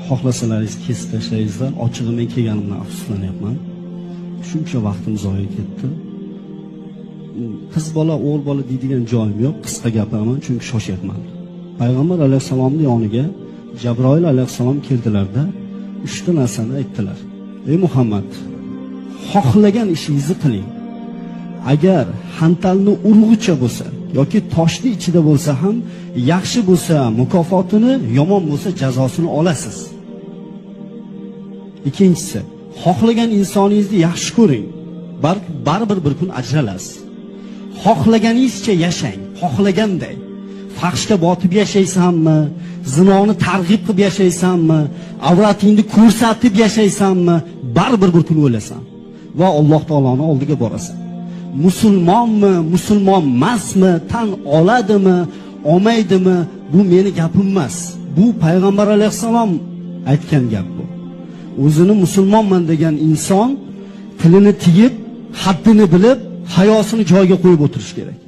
xohlasalaringiz kesib tashlaysizlar. Ochig'i men kelganimdan afsuslanyapman. Shuncha vaqtim zoya ketdi. Qiz bola, o'g'il bola deydigan joyim yo'q. Qisqa gapiraman, chunki shoshyapman. Payg'ambar alayhisalomning yoniga Jabroil alayhisalom keldilarda 3 ta narsani aytdilar. Ey Muhammad, xohlagan ishingizni qiling. Agar hantalni urg'icha bo'lsa yoki toshni ichida bo'lsa ham yaxshi bo'lsa mukofotini, yomon bo'lsa jazosini olasiz. Ikkinchisi, xohlagan insoningizni yaxshi ko'ring. Baribir bir kun ajralasiz. Xohlaganingizcha yashang, xohlaganday. Fahshga botib yashaysanmi, zinoni targ'ib qilib yashaysanmi, avratingni ko'rsatib yashaysanmi, baribir bir kun o'lasan va Alloh taoloning oldiga borasan. Musulmonmi, musulmon emasmi, tan oladimi, olmaydimi, bu meni gapim emas. Bu payg'ambar alayhisalom aytgan gap bu. O'zini musulmonman degan inson tilini tiyib, haddini bilib, hayosini joyiga qo'yib o'tirish kerak.